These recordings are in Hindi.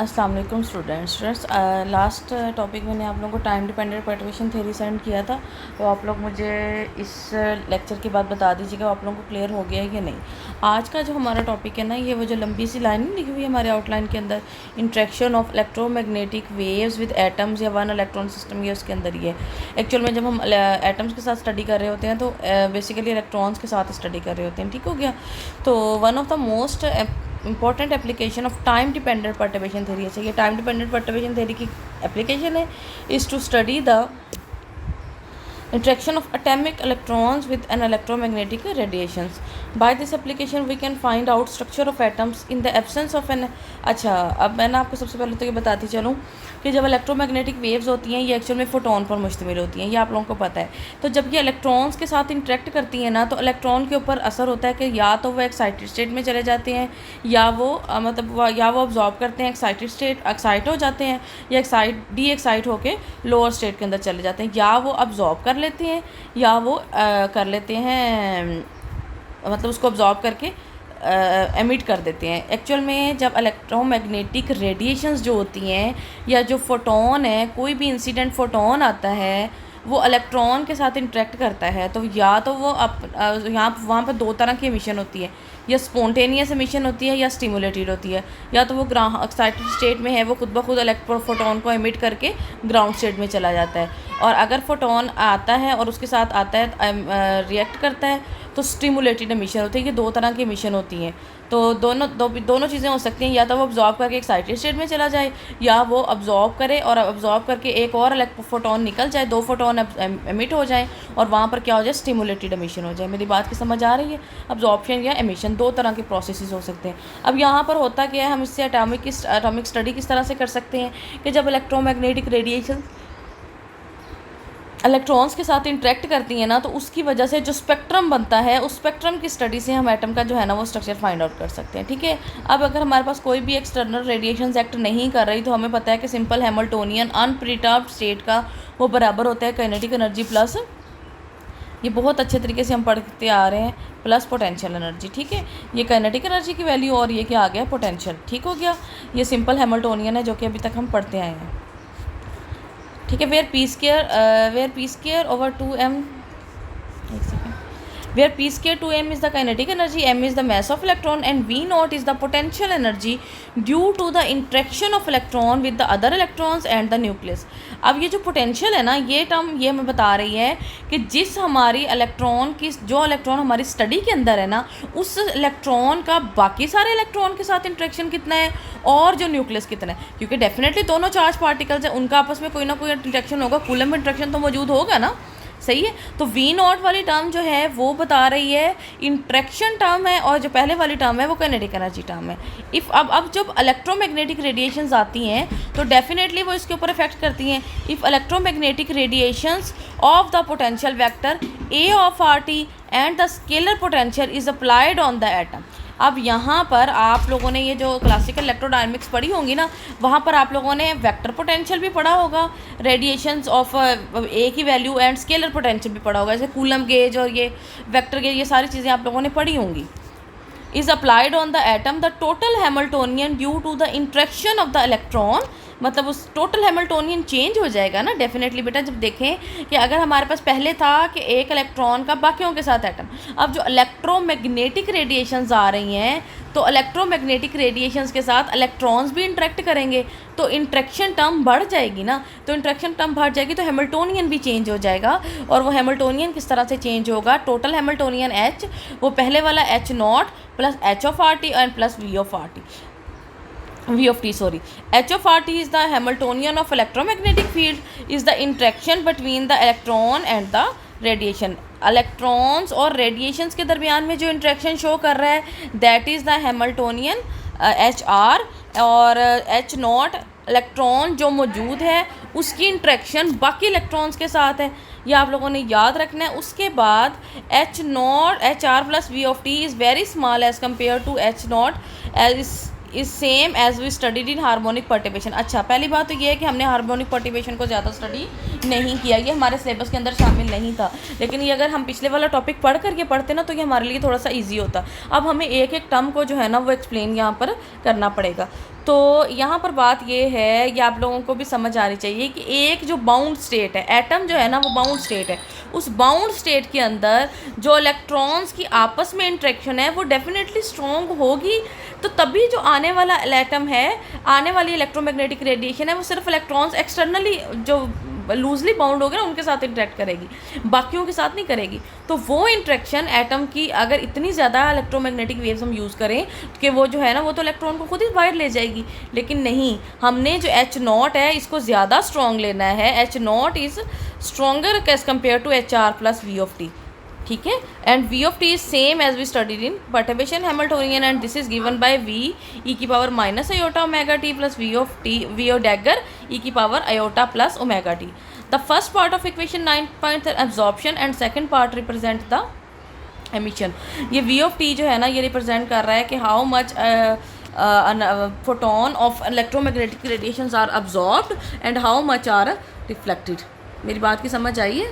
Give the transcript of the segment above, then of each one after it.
अस्सलाम वालेकुम स्टूडेंट्स। लास्ट टॉपिक मैंने आप लोगों को टाइम डिपेंडेंट पर्टिवेशन थ्योरी सेंड किया था, तो आप लोग मुझे इस लेक्चर के बाद बता दीजिएगा आप लोगों को क्लियर हो गया है या नहीं। आज का जो हमारा टॉपिक है ना, ये वो जो लंबी सी लाइन नहीं लिखी हुई है हमारे आउटलाइन के अंदर, interaction of electromagnetic waves with atoms या वन इलेक्ट्रॉन सिस्टम, ये उसके अंदर ये एक्चुअल में जब हम एटम्स के साथ स्टडी कर रहे होते हैं तो बेसिकली इलेक्ट्रॉन्स के साथ स्टडी कर रहे होते हैं। ठीक हो गया। तो one of the most important application of time dependent perturbation theory, अच्छा ये टाइम डिपेंडेंट पर्टर्बेशन थ्योरी की एप्लीकेशन है, is to study the interaction of atomic electrons with an electromagnetic radiations. By this application we can find out structure of atoms in the absence of an अच्छा, अब मैं ना आपको सबसे पहले तो ये बताती चलूँ कि जब इलेक्ट्रोमैग्नेटिक वेव्स होती हैं ये एक्चुअल में फोटोन पर मुश्तमिल होती हैं, ये आप लोगों को पता है। तो जब ये इलेक्ट्रॉन्स के साथ इंटरेक्ट करती हैं ना, तो इलेक्ट्रॉन के ऊपर असर होता है कि या तो वो एक्साइटेड स्टेट में चले जाते हैं, या वो या वो ऑब्जॉर्व करते हैं, एक्साइटेड स्टेट एक्साइट हो जाते हैं, या डी एक्साइट होके लोअर स्टेट के अंदर चले जाते हैं, या वो ऑब्जॉर्व कर लेते हैं, या वो कर लेते हैं मतलब उसको ऑब्जॉर्व करके एमिट कर देते हैं। एक्चुअल में जब इलेक्ट्रोमैग्नेटिक रेडिएशंस जो होती हैं या जो फोटोन है, कोई भी इंसिडेंट फोटोन आता है वो इलेक्ट्रॉन के साथ इंटरेक्ट करता है, तो या तो वो यहाँ वहाँ पर दो तरह की एमिशन होती है, या स्पॉन्टेनियस एमिशन होती है या स्टिमुलेटेड होती है, या तो वो एक्साइटेड स्टेट में है वो खुद ब खुद फोटोन को एमिट करके ग्राउंड स्टेट में चला जाता है, और अगर फोटोन आता है और उसके साथ आता है रिएक्ट करता है तो स्टिमुलेटेड एमिशन होती है। ये दो तरह की एमिशन होती हैं। तो दोनों चीज़ें हो सकती हैं, या तो वो ऑब्जॉर्व करके एक्साइटेड स्टेट में चला जाए, या वो ऑब्जॉर्व करे और ऑब्जॉर्व करके एक और फोटोन निकल जाए, दो फोटोन एमिट हो जाए और वहाँ पर क्या हो जाए, स्टिमुलेटेड एमिशन हो जाए। मेरी बात की समझ आ रही है? अब्जॉर्प्शन या एमिशन दो तरह के प्रोसेसेस हो सकते हैं। अब यहाँ पर होता क्या है, हम इससे एटॉमिक स्टडी किस तरह से कर सकते हैं कि जब इलेक्ट्रोमैग्नेटिक रेडिएशन इलेक्ट्रॉन्स के साथ इंटरेक्ट करती हैं ना, तो उसकी वजह से जो स्पेक्ट्रम बनता है, उस स्पेक्ट्रम की स्टडी से हम एटम का जो है ना वो स्ट्रक्चर फाइंड आउट कर सकते हैं। ठीक है। अब अगर हमारे पास कोई भी एक्सटर्नल रेडिएशन एक्ट नहीं कर रही, तो हमें पता है कि सिंपल हैमिल्टोनियन अनपर्टर्ब्ड स्टेट का वो बराबर होता है काइनेटिक एनर्जी प्लस, ये बहुत अच्छे तरीके से हम पढ़ते आ रहे हैं, प्लस पोटेंशियल एनर्जी। ठीक है। ये काइनेटिक एनर्जी की वैल्यू और ये क्या आ गया, पोटेंशियल। ठीक हो गया। ये सिंपल हैमिल्टोनियन है जो कि अभी तक हम पढ़ते आए हैं। ठीक है। Where P square over 2m, एक second, where p square 2m is the kinetic energy, m is the mass of electron and v naught is the potential energy due to the interaction of electron with the other electrons and the nucleus. अब ये जो पोटेंशियल है ना, ये टर्म ये हमें बता रही है कि जिस हमारी जो इलेक्ट्रॉन हमारी स्टडी के अंदर है ना, उस इलेक्ट्रॉन का बाकी सारे इलेक्ट्रॉन के साथ इंट्रैक्शन कितना है और जो न्यूक्लियस कितना है, क्योंकि डेफिनेटली दोनों चार्ज पार्टिकल्स हैं, उनका आपस में कोई ना कोई इंट्रैक्शन होगा, कूलम्ब इंट्रैक्शन तो मौजूद होगा ना। सही है। तो वी नॉट वाली टर्म जो है वो बता रही है इंट्रैक्शन टर्म है, और जो पहले वाली टर्म है वो काइनेटिक एनर्जी टर्म है। अब जब इलेक्ट्रोमैग्नेटिक रेडिएशंस आती हैं तो डेफिनेटली वो इसके ऊपर इफेक्ट करती हैं। If electromagnetic radiations of the potential vector A of R T and the scalar potential is applied on the atom. अब यहाँ पर आप लोगों ने ये जो क्लासिकल इलेक्ट्रोडायनेमिक्स पढ़ी होंगी ना, वहाँ पर आप लोगों ने वेक्टर पोटेंशियल भी पढ़ा होगा, रेडिएशंस ऑफ ए की वैल्यू एंड स्केलर पोटेंशियल भी पढ़ा होगा, जैसे कूलम गेज और ये वेक्टर गेज, ये सारी चीज़ें आप लोगों ने पढ़ी होंगी। Is applied on the atom the total Hamiltonian due to the interaction of the electron, मतलब उस टोटल हैमिल्टोनियन चेंज हो जाएगा ना। डेफिनेटली बेटा, जब देखें कि अगर हमारे पास पहले था कि एक इलेक्ट्रॉन का बाकियों के साथ एटम, अब जो इलेक्ट्रोमैग्नेटिक रेडिएशंस आ रही हैं तो इलेक्ट्रोमैग्नेटिक रेडिएशंस के साथ इलेक्ट्रॉन्स भी इंटरेक्ट करेंगे, तो इंट्रैक्शन टर्म बढ़ जाएगी ना। तो इंट्रैक्शन टर्म बढ़ जाएगी तो हैमिल्टोनियन भी चेंज हो जाएगा, और वो हैमिल्टोनियन किस तरह से चेंज होगा, टोटल हैमिल्टोनियन H, वो पहले वाला H not plus H of R T and plus V of t, H of RT is the Hamiltonian of electromagnetic field, is the interaction between the electron and the radiation. Electrons और रेडिएशंस के दरमियान में जो इंट्रैक्शन शो कर रहा है that is the Hamiltonian HR, और H नॉट इलेक्ट्रॉन जो मौजूद है उसकी इंट्रैक्शन बाकी इलेक्ट्रॉन्स के साथ है, ये आप लोगों ने याद रखना है। उसके बाद HR plus V of t is very small as compare to H not is same as we studied in harmonic perturbation. अच्छा, पहली बात तो ये है कि हमने हार्मोनिक पर्टिवेशन को ज़्यादा स्टडी नहीं किया, ये हमारे सिलेबस के अंदर शामिल नहीं था, लेकिन ये अगर हम पिछले वाला टॉपिक पढ़ करके पढ़ते ना तो ये हमारे लिए थोड़ा सा ईजी होता। अब हमें एक एक टर्म को जो है ना वो एक्सप्लेन यहाँ पर करना पड़ेगा। तो यहाँ पर बात ये है, ये आप लोगों को भी समझ आनी चाहिए कि एक जो बाउंड स्टेट है, एटम जो है ना वो बाउंड स्टेट है, उस बाउंड स्टेट के अंदर जो इलेक्ट्रॉन्स की आपस में इंट्रैक्शन है वो डेफिनेटली स्ट्रॉन्ग होगी। तो तभी जो आने वाला एटम है, आने वाली इलेक्ट्रोमैग्नेटिक रेडिएशन है, वो सिर्फ इलेक्ट्रॉन्स एक्सटर्नली जो लूजली बाउंड हो गए ना उनके साथ इंटरेक्ट करेगी, बाकियों के साथ नहीं करेगी। तो वो इंट्रैक्शन एटम की अगर इतनी ज़्यादा इलेक्ट्रोमैग्नेटिक वेव्स हम यूज़ करें कि वो जो है ना वो तो इलेक्ट्रॉन को खुद ही बाहर ले जाएगी। लेकिन नहीं, हमने जो H0 है इसको ज़्यादा स्ट्रॉन्ग लेना है। H0 is stronger as compare to HR plus V of T, ठीक है। And V of T is same as we studied in perturbation Hamiltonian, and this is given by V e की power minus iota omega T plus V of dagger e की power iota plus omega T. The first part of equation 9 absorption and second part represent the emission. ये V ऑफ टी जो है ना ये रिप्रेजेंट कर रहा है कि how much photon of electromagnetic radiations are absorbed and how much are reflected. मेरी बात की समझ आई है?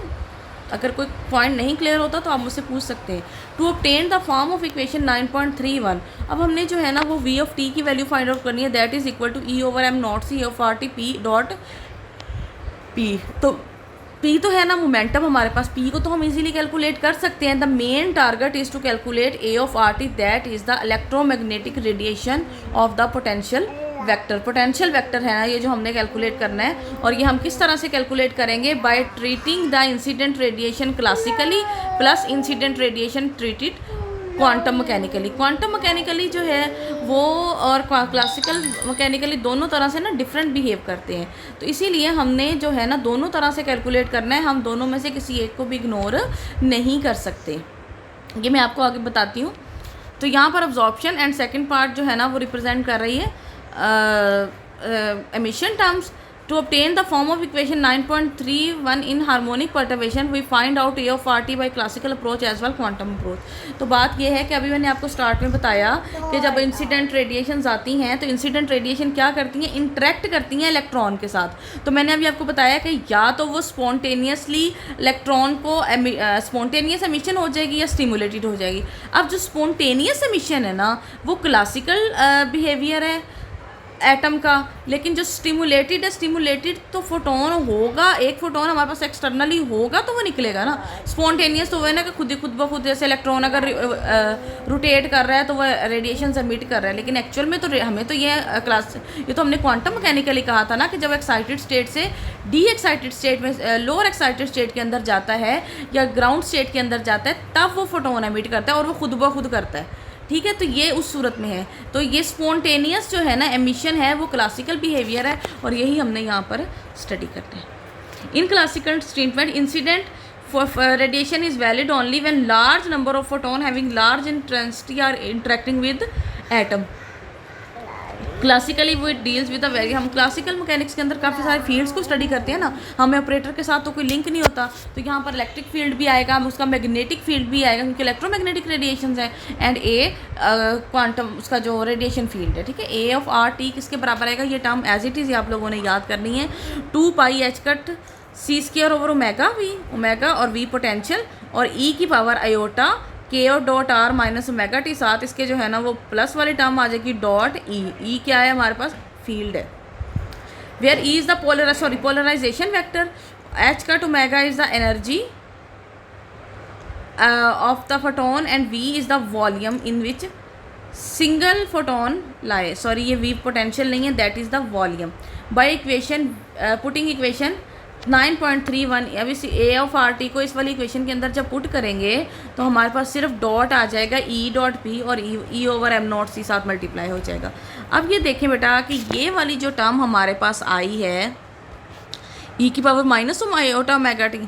अगर कोई पॉइंट नहीं क्लियर होता तो आप मुझसे पूछ सकते हैं। To obtain the form of equation 9.31, अब हमने जो है ना वो V ऑफ टी की वैल्यू फाइंड आउट करनी है, that is equal to E over M naught C of R T P dot P. तो P तो है ना मोमेंटम हमारे पास, P को तो हम इजीली कैलकुलेट कर सकते हैं। The main target is to calculate A of R T, that is the electromagnetic radiation of the potential vector. Potential vector है ना ये जो हमने कैलकुलेट करना है, और ये हम किस तरह से कैलकुलेट करेंगे? By treating the incident radiation classically plus incident radiation treated quantum mechanically. Quantum mechanically जो है वो और क्लासिकल मैकेनिकली दोनों तरह से ना डिफरेंट बिहेव करते हैं, तो इसीलिए हमने जो है ना दोनों तरह से कैलकुलेट करना है। हम दोनों में से किसी एक को भी इग्नोर नहीं कर सकते, ये मैं आपको आगे बताती हूँ। तो यहाँ पर अब्जॉर्प्शन एंड सेकंड पार्ट जो है ना वो रिप्रेजेंट कर रही है emission terms. To obtain the form of equation 9.31 in harmonic perturbation, we find out A of RT by classical approach as well quantum approach. तो बात ये है कि अभी मैंने आपको स्टार्ट में बताया कि जब इंसिडेंट रेडिएशंस आती हैं तो इंसिडेंट रेडिएशन क्या करती हैं? इंटरेक्ट करती हैं इलेक्ट्रॉन के साथ। तो मैंने अभी आपको बताया कि या तो वो स्पॉन्टेनियसली इलेक्ट्रॉन को स्पॉन्टेनियस एमिशन हो जाएगी या स्टिमुलेटेड हो जाएगी। अब जो स्पॉन्टेनियस एमिशन है ना वो क्लासिकल बिहेवियर है एटम का, लेकिन जो स्टिमुलेटेड है, स्टिमुलेटेड तो फोटोन होगा, एक फोटोन हमारे पास एक्सटर्नली होगा तो वो निकलेगा ना। स्पॉन्टेनियस तो वो है ना कि खुद ही खुद ब खुद, जैसे इलेक्ट्रॉन अगर रोटेट कर रहा है तो वह रेडिएशन एमिट कर रहा है। लेकिन एक्चुअल में तो हमें तो ये तो हमने क्वांटम मैकेनिकली कहा था ना कि जब एक्साइटेड स्टेट से डी एक्साइटेड स्टेट में, लोअर एक्साइटेड स्टेट के अंदर जाता है या ग्राउंड स्टेट के अंदर जाता है तब वो फोटोन एमिट करता है और वो खुद ब खुद करता है, ठीक है। तो ये उस सूरत में है। तो ये स्पॉन्टेनियस जो है ना एमिशन है वो क्लासिकल बिहेवियर है, और यही हमने यहाँ पर स्टडी करते हैं। In classical treatment incident for radiation is valid only when large number of photon having large intensity are interacting with atom. Classically वो डील्स विद द वेरी, हम क्लासिकल मैकेनिक्स के अंदर काफ़ी सारे फील्ड्स को स्टडी करते हैं ना, हमें ऑपरेटर के साथ तो कोई लिंक नहीं होता, तो यहाँ पर इलेक्ट्रिक फील्ड भी आएगा, उसका मैग्नेटिक फील्ड भी आएगा क्योंकि इलेक्ट्रोमैग्नेटिक रेडिएशंस है, एंड ए क्वांटम उसका जो रेडिएशन फील्ड है, ठीक है। ए ऑफ आर टी किसके बराबर आएगा? ये टर्म एज इट इज़ आप लोगों ने याद करनी है। 2 पाई एच कट सी square over omega V, omega और वी पोटेंशियल, और ई की पावर आयोटा के और dot r minus omega t, साथ इसके जो है ना वो प्लस वाली टर्म आ जाएगी डॉट ई। ई क्या है? हमारे पास फील्ड है। Where E is the polarization vector, H cut omega is the energy of the photon, and V is the volume in which single photon lie. Sorry ये वी पोटेंशियल नहीं है, that is the volume. By equation putting equation 9.31, अभी ए ऑफ आर टी को इस वाली इक्वेशन के अंदर जब पुट करेंगे तो हमारे पास सिर्फ डॉट आ जाएगा ई डॉट पी, और ई ओवर एम नॉट सी साथ मल्टीप्लाई हो जाएगा। अब ये देखें बेटा कि ये वाली जो टर्म हमारे पास आई है ई की power minus iota omega T,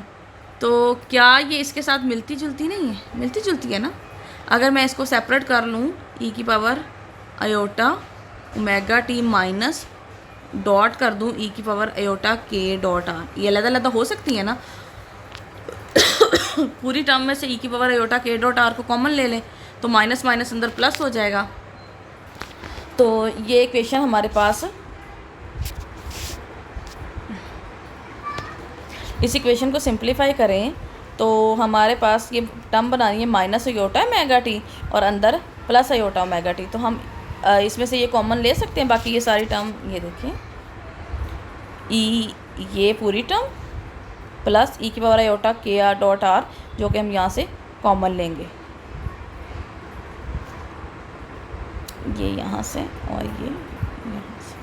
तो क्या ये इसके साथ मिलती जुलती नहीं है? मिलती जुलती है ना। अगर मैं इसको सेपरेट कर लूँ, ई की power iota omega T minus dot कर दूं ई की power iota k dot are, ये अलग अलग हो सकती है ना। पूरी टर्म में से ई की power iota k dot are को कॉमन ले लें तो माइनस माइनस अंदर प्लस हो जाएगा। तो ये इक्वेशन हमारे पास, इस इक्वेशन को सिंप्लीफाई करें तो हमारे पास ये टर्म बनानी है माइनस आयोटा ओमेगा टी और अंदर प्लस आयोटा ओमेगा टी। तो हम इसमें से ये कॉमन ले सकते हैं, बाकी ये सारी टर्म, ये देखें ई, ये पूरी टर्म प्लस ई की पावर आयोटा के आर डॉट आर, जो कि हम यहाँ से कॉमन लेंगे, ये यहाँ से और ये यहाँ से।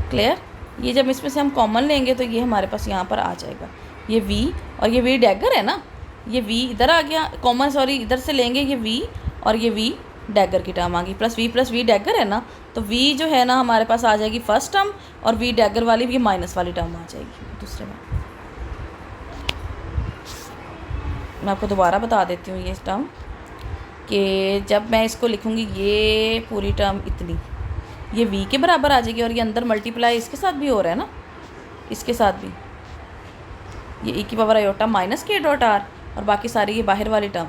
क्लियर? ये जब इसमें से हम कॉमन लेंगे तो ये हमारे पास यहाँ पर आ जाएगा, ये v, और ये v डैगर है ना, ये v इधर आ गया कॉमन, सॉरी इधर से लेंगे ये v, और ये v डैगर की टर्म आ गई, प्लस v डैगर है ना, तो v जो है ना हमारे पास आ जाएगी फर्स्ट टर्म, और v डैगर वाली ये माइनस वाली टर्म आ जाएगी दूसरे में। मैं आपको दोबारा बता देती हूँ ये टर्म, कि जब मैं इसको लिखूँगी ये पूरी टर्म इतनी, ये v के बराबर आ जाएगी, और ये अंदर मल्टीप्लाई इसके साथ भी हो रहा है ना, इसके साथ भी, ये e की पावर आयोटा माइनस के डॉट आर, और बाकी सारी ये बाहर वाली टर्म,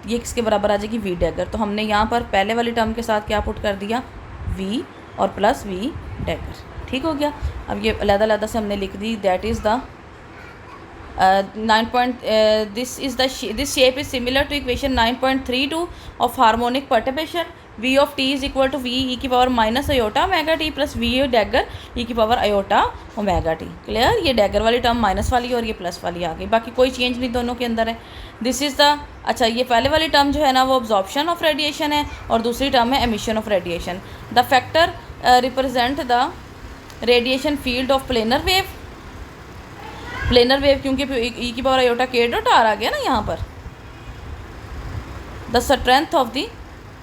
ये किसके बराबर आ जाएगी, v डैगर। तो हमने यहाँ पर पहले वाली टर्म के साथ क्या पुट कर दिया, v और प्लस v डैगर। ठीक हो गया? अब ये अलग-अलग से हमने लिख दी, that is the 9. This shape is similar to equation 9.32 of harmonic perturbation. V of t is equal to v e की power minus iota omega T plus v dagger e की power iota omega T. Clear? ये डैगर वाली टर्म माइनस वाली और ये प्लस वाली आ गई, बाकी कोई चेंज नहीं दोनों के अंदर है। दिस इज़ द, अच्छा ये पहले वाली टर्म जो है ना वो अब्जॉर्प्शन ऑफ रेडिएशन है, और दूसरी टर्म है emission of radiation. The factor represent the radiation field of planar wave, planar wave क्योंकि ई की power iota k dot r आ गया ना यहाँ पर। The strength of the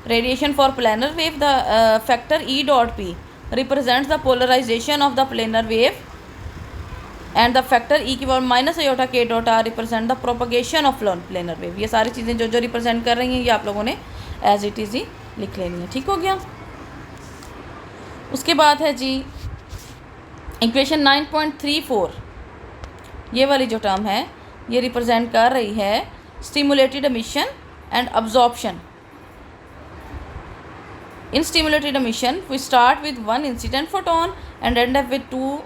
radiation for planar wave, the factor e dot p represents the polarisation of the planar wave, and the factor e की power minus iota k dot r represent the propagation of planar wave. ये सारी चीज़ें जो जो रिप्रेजेंट कर रही हैं ये आप लोगों ने एज इट इज़ ही लिख लेनी है। ठीक हो गया? उसके बाद है जी इक्वेशन 9.34, ये वाली जो टर्म है ये रिप्रेजेंट कर रही है stimulated emission and absorption. In stimulated emission we start with one incident photon and end up with two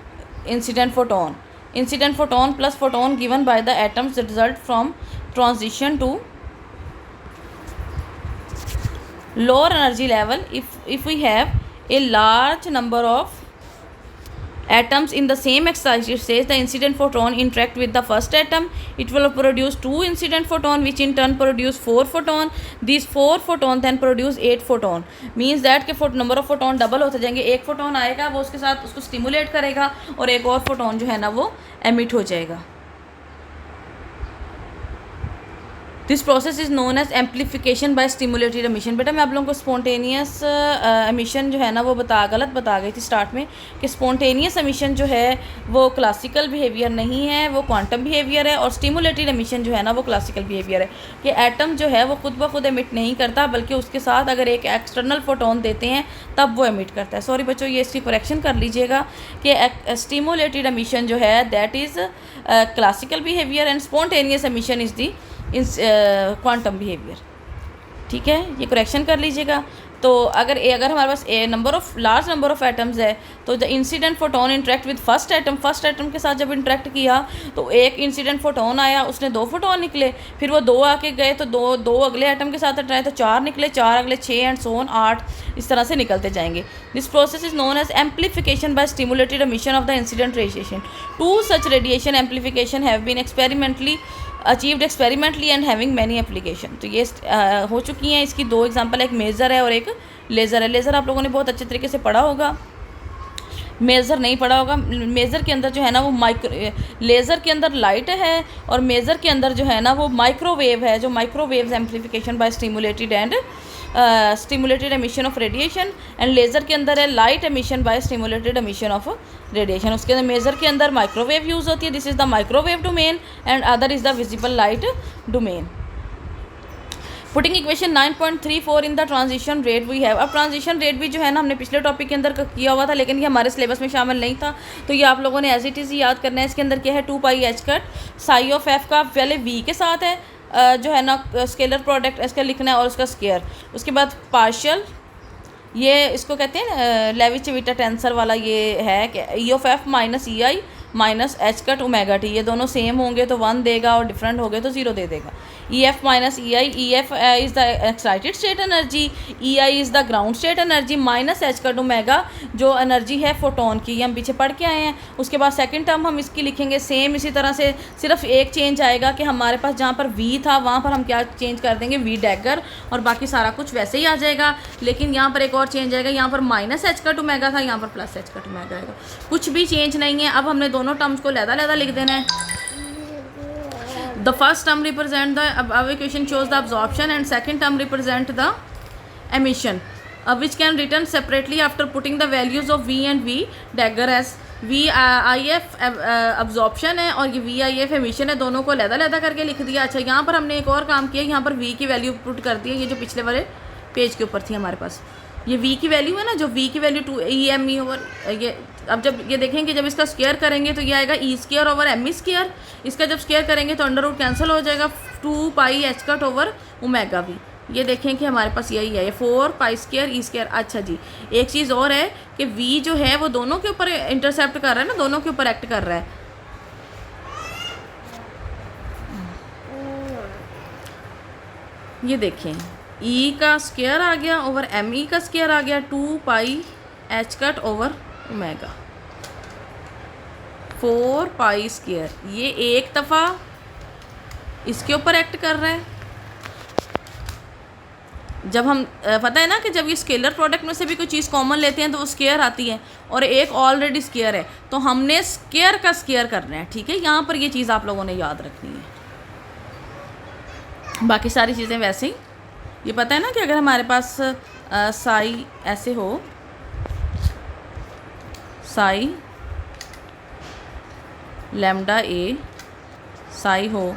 incident photon. Incident photon plus photon given by the atoms result from transition to lower energy level if we have a large number of atoms in the same excited state. The incident photon interact with the first atom, it will produce 2 incident photon which in turn produce 4 photon. These 4 photon then produce 8 photon, means that के number of photon डबल होते जाएंगे। एक फोटोन आएगा वो उसके साथ उसको स्टिमुलेट करेगा और एक और फोटोन जो है ना वो एमिट हो जाएगा। This process is known as amplification by stimulated emission. बेटा मैं आप लोगों को स्पॉन्टेनियस एमिशन जो है ना वो गलत बता गई थी स्टार्ट में, कि स्पॉन्टेनियस एमिशन जो है वो क्लासिकल बिहेवियर नहीं है, वो क्वांटम बिहेवियर है, और स्टिमुलेटेड एमिशन जो है ना वो क्लासिकल बिहेवियर है, कि एटम जो है वो खुद ब खुद एमिट नहीं करता बल्कि उसके साथ अगर एक एक्सटर्नल फोटोन देते हैं तब वो एमिट करता है। सॉरी बच्चों, ये इसकी करेक्शन कर लीजिएगा कि स्टिमुलेटेड एमिशन जो है that is classical behaviour and spontaneous emission is the quantum behaviour. ठीक है, ये करेक्शन कर लीजिएगा। तो अगर हमारे पास लार्ज नंबर ऑफ एटम्स है तो the incident photon interact with first atom के साथ जब इंटरेक्ट किया तो एक इंसिडेंट फोटोन आया, उसने 2 फोटोन निकले, फिर वो 2 आके गए तो दो अगले एटम के साथ अटैक तो 4 निकले, 4 अगले 6 एंड सो ऑन 8 इस तरह से निकलते जाएंगे। This process is known as amplification by stimulated emission of the incident radiation. 2 such radiation amplification have been achieved experimentally and having many application. तो ये हो चुकी हैं। इसकी 2 एग्जांपल, एक मेज़र है और एक लेज़र है। लेज़र आप लोगों ने बहुत अच्छे तरीके से पढ़ा होगा, मेज़र नहीं पढ़ा होगा। मेज़र के अंदर जो है ना वो लेज़र के अंदर लाइट है और मेज़र के अंदर जो है ना वो माइक्रोवेव है, जो microwaves amplification by stimulated emission of radiation, and laser के अंदर है light emission by stimulated emission of radiation. उसके अंदर मेज़र के अंदर माइक्रोवेव यूज़ होती है, this is the microwave domain and other is the visible light domain. Putting equation 9.34 in the transition rate we have. अब ट्रांजिशन रेट भी जो है ना हमने पिछले टॉपिक के अंदर किया हुआ था, लेकिन ये हमारे सिलेबस में शामिल नहीं था, तो ये आप लोगों ने एज इट इज़ याद करना है। इसके अंदर क्या है, 2πh cut sigh of F का पहले v के साथ है जो है ना स्केलर प्रोडक्ट इसका लिखना है और उसका स्केयर, उसके बाद पार्शियल, ये इसको कहते हैं लेविचेविटा टेंसर वाला, ये है कि ई of F minus E I minus H cut omega T, ये दोनों सेम होंगे तो 1 देगा और डिफरेंट हो गए तो 0 दे देगा। EF minus EI, EF is the excited state energy, EI is the ground state energy, minus H का ओमेगा जो एनर्जी है फोटोन की, ये हम पीछे पढ़ के आए हैं। उसके बाद सेकंड टर्म हम इसकी लिखेंगे सेम इसी तरह से, सिर्फ एक चेंज आएगा कि हमारे पास जहाँ पर V था वहाँ पर हम क्या चेंज कर देंगे, V डैगर, और बाकी सारा कुछ वैसे ही आ जाएगा। लेकिन यहाँ पर एक और चेंज आएगा, यहाँ पर माइनस H का ओमेगा था, यहाँ पर प्लस H का ओमेगा आएगा, कुछ भी चेंज नहीं है। अब हमने दोनों टर्म्स को लहदा लिख देना है। The first term represent the above equation shows the absorption and second term represent the emission, which can written separately after putting the values of V and V dagger as VIF absorption है और ये VIF emission है, दोनों को लहदा करके लिख दिया। अच्छा, यहाँ पर हमने एक और काम किया, यहाँ पर V की वैल्यू पुट कर दी है, ये जो पिछले वाले पेज के ऊपर थी हमारे पास, ये V की वैल्यू है ना, जो V की वैल्यू 2 ओवर ये, अब जब ये देखेंगे जब इसका स्क्वायर करेंगे तो ये आएगा E square over M square, इसका जब स्क्वायर करेंगे तो अंडर रूट कैंसिल हो जाएगा, 2 पाई H cut over omega V। ये देखें कि हमारे पास यही है, ये 4 पाई स्क्वायर E स्क्वायर। अच्छा जी, एक चीज़ और है कि V जो है वो दोनों के ऊपर इंटरसेप्ट कर रहा है ना, दोनों के ऊपर एक्ट कर रहा है। ये देखें, E का स्क्वायर आ गया ओवर ME का स्क्वायर आ गया, 2 पाई H cut over omega, 4 pi square, ये एक दफ़ा इसके ऊपर एक्ट कर रहा है। जब हम पता है ना कि जब ये स्केलर प्रोडक्ट में से भी कोई चीज़ कॉमन लेते हैं तो वो स्क्वायर आती है, और एक ऑलरेडी स्क्वायर है, तो हमने स्क्वायर का स्क्वायर करना है। ठीक है, यहाँ पर ये चीज़ आप लोगों ने याद रखनी है, बाकी सारी चीज़ें वैसे ही। ये पता है ना कि अगर हमारे पास साई ऐसे हो, साई लैम्डा ए साई हो,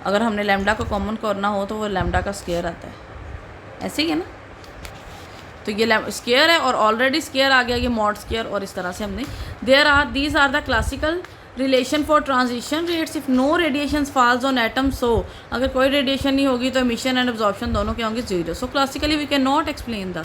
अगर हमने लैम्डा को कॉमन करना हो तो वो लैम्डा का स्क्वायर आता है, ऐसे ही है ना। तो ये स्क्वायर है और ऑलरेडी स्क्वायर आ गया, ये मॉड स्क्वायर, और इस तरह से हमने these are the classical relation for transition rates if no radiation falls on atom. So अगर कोई रेडिएशन नहीं होगी तो एमिशन एंड एब्जॉर्प्शन दोनों के होंगे 0। So classically we can not explain the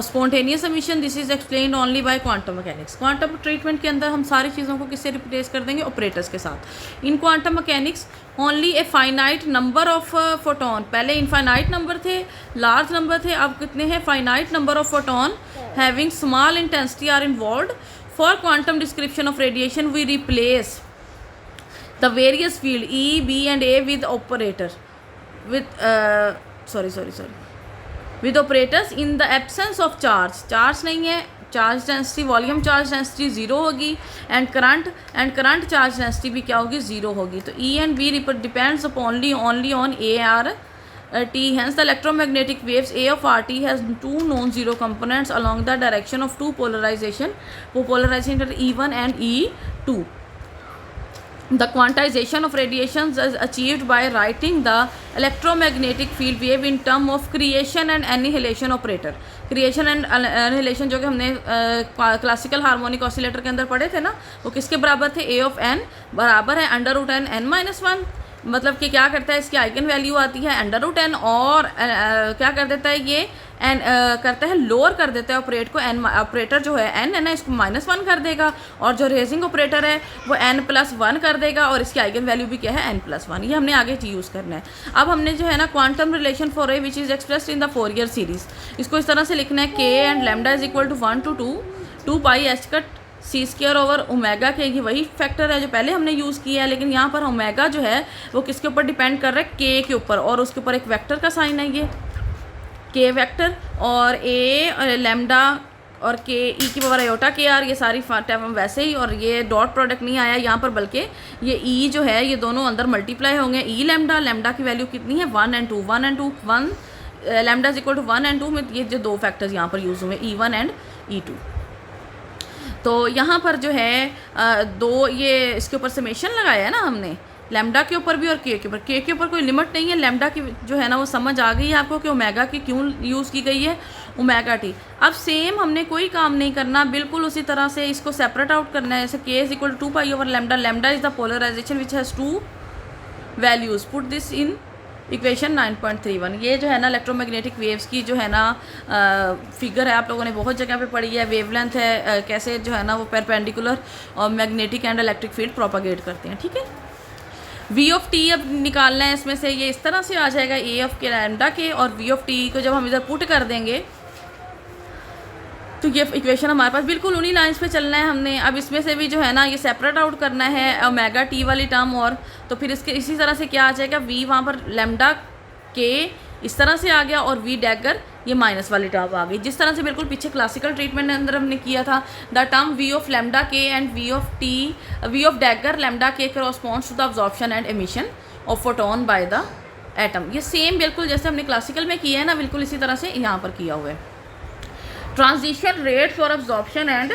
spontaneous emission, this is explained only by quantum mechanics. Quantum treatment के अंदर हम सारी चीज़ों को किससे रिप्लेस कर देंगे, ऑपरेटर्स के साथ। In quantum mechanics only a finite number of photon, पहले इनफाइनाइट नंबर थे, लार्ज नंबर थे, अब कितने हैं, finite number of photon having small intensity are involved. For quantum description of radiation we replace the various field E, B and A with operator with operators in the absence of charge। Charge नहीं है, charge density, volume charge density 0 होगी, एंड करंट चार्ज डेंसिटी भी क्या होगी, 0 होगी। तो E and B depends only on A R T, hence the electromagnetic waves A of RT has two non-zero components along the direction of two polarization E1 and E2. The quantization of radiations is achieved by writing the electromagnetic field wave in term of creation and annihilation operator। creation and annihilation जो कि हमने क्लासिकल हार्मोनिक ऑसिलेटर के अंदर पढ़े थे ना, वो किसके बराबर थे, A of n बराबर है अंडर रूट n माइनस 1। मतलब कि क्या करता है, इसकी आइगन वैल्यू आती है अंडर रूट n, और क्या कर देता है ये n करता है, लोअर कर देता है ऑपरेट को, n ऑपरेटर जो है n है ना, इसको -1 कर देगा, और जो रेजिंग ऑपरेटर है वो n+1 कर देगा, और इसकी आइगन वैल्यू भी क्या है, n+1। ये हमने आगे यूज़ करना है। अब हमने जो है ना quantum relation for a which is expressed in the Fourier series, इसको इस तरह से लिखना है, k and lambda is equal to 1 to 2 pi H cut C square over omega k. ये वही फैक्टर है जो पहले हमने यूज़ किया है, लेकिन यहाँ पर ओमेगा जो है वो किसके ऊपर डिपेंड कर रहा है, के के ऊपर, और उसके ऊपर एक वेक्टर का साइन है, ये के वेक्टर, और ए लैम्डा और के ई की पावर आयोटा के आर, ये सारी टर्म वैसे ही, और ये डॉट प्रोडक्ट नहीं आया यहाँ पर, बल्कि ये ई जो है ये दोनों अंदर मल्टीप्लाई होंगे। ई लैम्डा की वैल्यू कितनी है, 1 and 2 1 lambda is equal to 1 and 2 में ये जो दो फैक्टर्स यहाँ पर यूज़ हुए, E1 and E2। तो यहाँ पर जो है दो ये इसके ऊपर समेशन लगाया है ना हमने, लैम्डा के ऊपर भी और के ऊपर। के ऊपर कोई लिमिट नहीं है, लैम्डा की जो है ना वो समझ आ गई है आपको कि ओमेगा की क्यों यूज़ की गई है, ओमेगा टी। अब सेम हमने कोई काम नहीं करना, बिल्कुल उसी तरह से इसको सेपरेट आउट करना है। जैसे k is equal to 2 pi over lambda, lambda is the polarization which has 2 values, put this in equation 9.31। ये जो है ना इलेक्ट्रोमैग्नेटिक वेव्स की जो है ना फिगर है, आप लोगों ने बहुत जगह पे पढ़ी है। वेवलेंथ है, कैसे जो है ना वो परपेंडिकुलर और magnetic and electric field propagate करते हैं, ठीक है। वी ऑफ टी अब निकालना है इसमें से, ये इस तरह से आ जाएगा ए ऑफ के लैम्डा के, और वी ऑफ टी को जब हम इधर पुट कर देंगे तो ये इक्वेशन हमारे पास बिल्कुल उन्हीं लाइंस पे चलना है हमने। अब इसमें से भी जो है ना ये सेपरेट आउट करना है ओमेगा टी वाली टर्म, और तो फिर इसके इसी तरह से क्या आ जाएगा, वी वहाँ पर लैम्डा के इस तरह से आ गया, और वी डैगर ये माइनस वाली टर्म आ गई, जिस तरह से बिल्कुल पीछे क्लासिकल ट्रीटमेंट के अंदर हमने किया था। The term V of lambda k and V of dagger lambda k corresponds to the absorption and emission of photon by the atom. ये सेम बिल्कुल जैसे हमने क्लासिकल में किया है ना, बिल्कुल इसी तरह से यहाँ पर किया हुआ है। Transition rate for absorption and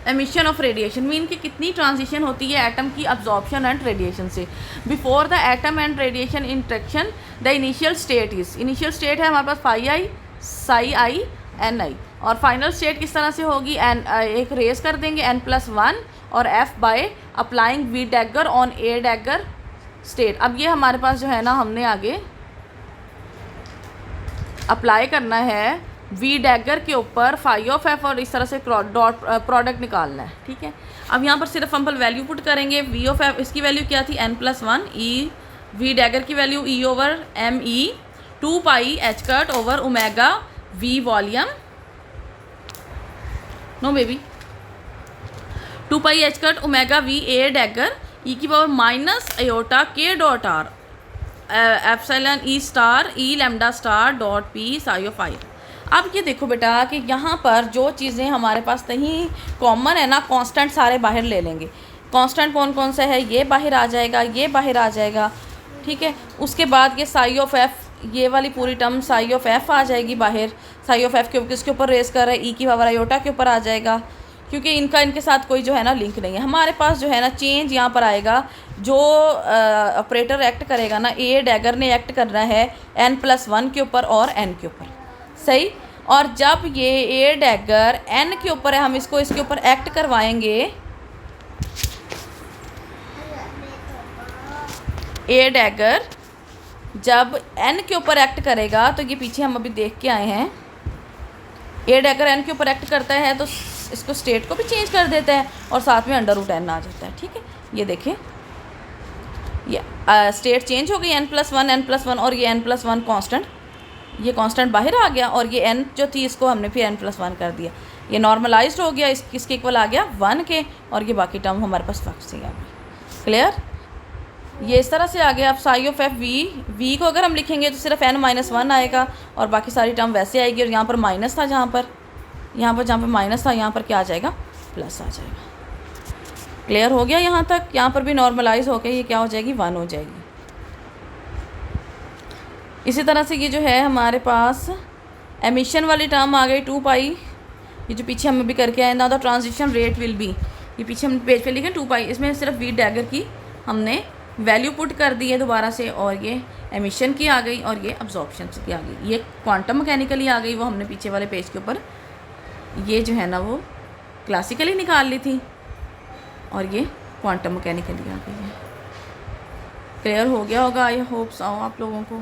emission of radiation, mean कि कितनी ट्रांजिशन होती है एटम की अब्जॉर्प्शन एंड रेडिएशन से। Before the atom and radiation interaction the initial state initial state है हमारे पास phi i psi i n i, और फाइनल स्टेट किस तरह से होगी, एन एक रेस कर देंगे n+1 और f by applying V dagger on a dagger state. अब ये हमारे पास जो है ना हमने आगे अप्लाई करना है वी डैगर के ऊपर फाई ऑफ एफ, और इस तरह से डॉट प्रोडक्ट निकालना है, ठीक है। अब यहाँ पर सिर्फ हम वैल्यू पुट करेंगे, वी ऑफ एफ इसकी वैल्यू क्या थी n+1 ई, वी डैगर की value e over m e 2 pi H cut over omega V volume, no baby 2 pi H cut omega V a dagger e की power minus iota k dot r epsilon e star e lambda star dot p psi of i. अब ये देखो बेटा कि यहाँ पर जो चीज़ें हमारे पास नहीं कॉमन है ना, कांस्टेंट सारे बाहर ले लेंगे। कांस्टेंट कौन कौन सा है, ये बाहर आ जाएगा, ये बाहर आ जाएगा, ठीक है। उसके बाद ये साई ऑफ एफ, ये वाली पूरी टर्म साई ऑफ एफ आ जाएगी बाहर। साई ऑफ एफ के किसके ऊपर रेस कर रहा है, ई की पावर आयोटा के ऊपर आ जाएगा, क्योंकि इनके साथ कोई जो है ना लिंक नहीं है। हमारे पास जो है ना चेंज यहाँ पर आएगा, जो ऑपरेटर एक्ट करेगा ना, ए डैगर ने एक्ट करना है n+1 के ऊपर और n के ऊपर, सही। और जब ये ए डैगर n के ऊपर है, हम इसको इसके ऊपर एक्ट करवाएंगे, ए डैगर जब n के ऊपर एक्ट करेगा, तो ये पीछे हम अभी देख के आए हैं, ए डैगर n के ऊपर एक्ट करता है तो इसको स्टेट को भी चेंज कर देता है, और साथ में √n आ जाता है, ठीक है। ये देखें, ये स्टेट चेंज हो गई n+1 और ये n+1 कांस्टेंट, ये कांस्टेंट बाहर आ गया, और ये n जो थी इसको हमने फिर n+1 कर दिया, ये नॉर्मलाइज्ड हो गया, इसके इक्वल आ गया 1 के, और ये बाकी टर्म हमारे पास फर्स्ट से आ गई। क्लियर, ये इस तरह से आ गया। अब साई ऑफ एफ वी को अगर हम लिखेंगे तो सिर्फ n-1 आएगा, और बाकी सारी टर्म वैसे आएगी, और यहाँ पर माइनस था, जहाँ पर माइनस था, यहाँ पर क्या आ जाएगा, प्लस आ जाएगा। क्लियर हो गया यहाँ तक। यहाँ पर भी नॉर्मलाइज होकर ये क्या हो जाएगी, 1 हो जाएगी। इसी तरह से ये जो है हमारे पास एमिशन वाली टर्म आ गई 2 पाई, ये जो पीछे हम अभी करके आए ना, the transition rate will be, ये पीछे हम पेज पे लिखे 2 पाई, इसमें सिर्फ वी डैगर की हमने वैल्यू पुट कर दी है दोबारा से, और ये एमिशन की आ गई, और ये अब्जॉर्प्शन की आ गई। ये क्वांटम मैकेनिकली आ गई, वो हमने पीछे वाले पेज के ऊपर ये जो है ना वो क्लासिकली निकाल ली थी, और ये क्वांटम मैकेनिकली आ गई है। क्लियर हो गया होगा, आई होप्स आओ आप लोगों को।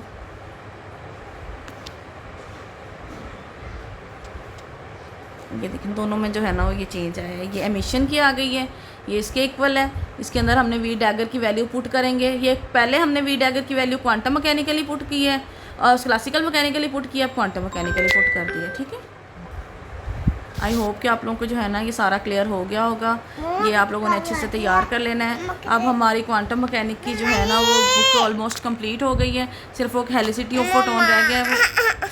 ये देखें दोनों में जो है ना वो ये चेंज आया है, ये एमिशन की आ गई है, ये इसके इक्वल है, इसके अंदर हमने वी डैगर की वैल्यू पुट करेंगे। ये पहले हमने वी डैगर की वैल्यू क्वांटम मैकेनिकली पुट की है, और क्लासिकल मैकेनिकली पुट किया, अब क्वांटम मैकेनिकली पुट कर दिया, ठीक है। आई होप कि आप लोगों को जो है ना ये सारा क्लियर हो गया होगा। ये आप लोगों ने अच्छे से तैयार कर लेना है। अब हमारी क्वांटम मैकेनिक की जो है ना वो बुक ऑलमोस्ट कंप्लीट हो गई है, सिर्फ वो हेलिसिटी ऑफ फोटोन रह गया है वो